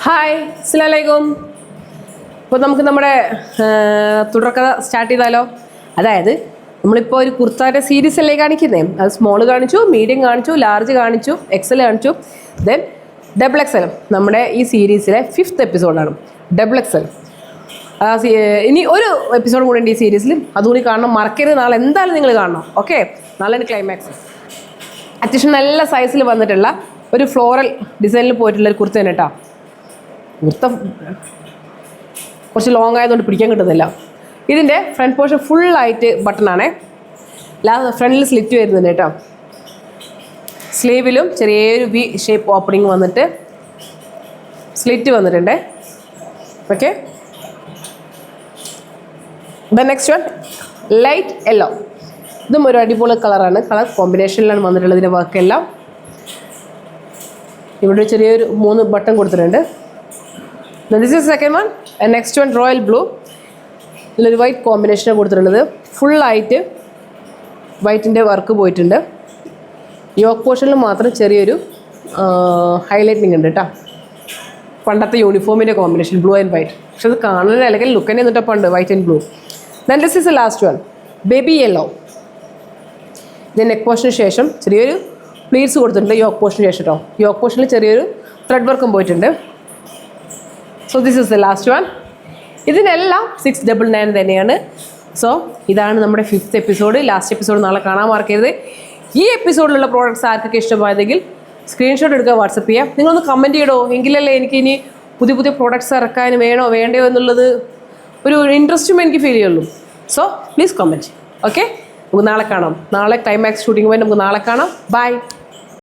Hi അസ്സലാമലൈക്കും. ഇപ്പോൾ നമുക്ക് നമ്മുടെ തുടർക്കഥ സ്റ്റാർട്ട് ചെയ്താലോ. അതായത് നമ്മളിപ്പോൾ ഒരു കുർത്താൻ്റെ സീരീസ് അല്ലേ കാണിക്കുന്നത്. അത് സ്മോൾ കാണിച്ചു, മീഡിയം കാണിച്ചു, ലാർജ് കാണിച്ചു, എക്സൽ കാണിച്ചു, ദെൻ ഡബിൾ എക്സൽ. നമ്മുടെ ഈ സീരീസിലെ 5th എപ്പിസോഡാണ് ഡബിൾ എക്സൽ. ഇനി ഒരു എപ്പിസോഡ് കൂടെ ഉണ്ട് ഈ സീരീസിൽ, അതുകൂടി കാണണം, മറക്കരുത്. നാളെ എന്തായാലും നിങ്ങൾ കാണണം. ഓക്കെ, നാളെ ക്ലൈമാക്സ്. അത്യാവശ്യം നല്ല സൈസിൽ വന്നിട്ടുള്ള ഒരു ഫ്ലോറൽ ഡിസൈനിൽ പോയിട്ടുള്ള ഒരു കുർത്ത തന്നെ കേട്ടോ. കുർത്ത കുറച്ച് ലോങ് ആയതുകൊണ്ട് പിടിക്കാൻ കിട്ടുന്നില്ല. ഇതിൻ്റെ ഫ്രണ്ട് പോർഷൻ ഫുള്ളായിട്ട് ബട്ടണാണേ. ഫ്രണ്ടിൽ സ്ലിറ്റ് വരുന്നുണ്ട് കേട്ടോ. സ്ലീവിലും ചെറിയൊരു വി ഷേപ്പ് ഓപ്പണിങ് വന്നിട്ട് സ്ലിറ്റ് വന്നിട്ടുണ്ട്. Okay, the next one light yellow. ഇതും ഒരു അടിപൊളി കളറാണ്. കളർ കോമ്പിനേഷനിലാണ് വന്നിട്ടുള്ളത്. ഇതിൻ്റെ വർക്കെല്ലാം ഇവിടെ ചെറിയൊരു 3 ബട്ടൺ കൊടുത്തിട്ടുണ്ട്. This is second one. Next one royal blue. ഇതിലൊരു വൈറ്റ് കോമ്പിനേഷനാണ് കൊടുത്തിട്ടുള്ളത്. ഫുള്ളായിട്ട് വൈറ്റിൻ്റെ വർക്ക് പോയിട്ടുണ്ട്. യോക്ക് പോർഷനിൽ മാത്രം ചെറിയൊരു ഹൈലൈറ്റിങ് ഉണ്ട് കേട്ടോ. പണ്ടത്തെ യൂണിഫോമിൻ്റെ കോമ്പിനേഷൻ ബ്ലൂ ആൻഡ് വൈറ്റ്. പക്ഷെ അത് കാണുന്ന അല്ലെങ്കിൽ ലുക്കന്നെ എന്നിട്ടപ്പോൾ ഉണ്ട് white and blue. Then this is the last one baby yellow. ഇത് നെക്ക് പോർഷന് ശേഷം ചെറിയൊരു പ്ലീറ്റ്സ് കൊടുത്തിട്ടുണ്ട് യോക്ക് പോർഷന് ശേഷം കേട്ടോ. യോക്ക് പോർഷനിൽ ചെറിയൊരു ത്രെഡ് വർക്കും പോയിട്ടുണ്ട്. So this is the last one. ഇതിനെല്ലാം 699 തന്നെയാണ്. സോ ഇതാണ് നമ്മുടെ 5th എപ്പിസോഡ്. ലാസ്റ്റ് എപ്പിസോഡ് നാളെ കാണാൻ മറക്കരുത്. ഈ എപ്പിസോഡിലുള്ള പ്രോഡക്റ്റ്സ് ആർക്കൊക്കെ ഇഷ്ടമായതെങ്കിൽ സ്ക്രീൻഷോട്ട് എടുക്കുക, വാട്സപ്പ് ചെയ്യുക. നിങ്ങളൊന്ന് കമൻറ്റ് ചെയ്യണോ, എങ്കിലല്ലേ എനിക്ക് ഇനി പുതിയ പുതിയ പ്രോഡക്റ്റ്സ് ഇറക്കാൻ വേണോ വേണ്ടയോ എന്നുള്ളത് ഒരു ഇൻട്രസ്റ്റും എനിക്ക് ഫീൽ ചെയ്യുള്ളൂ. So please comment. ഓക്കെ, നമുക്ക് നാളെ കാണാം. നാളെ ക്ലൈമാക്സ് ഷൂട്ടിംഗ് പോയി നമുക്ക് നാളെ കാണാം. ബൈ.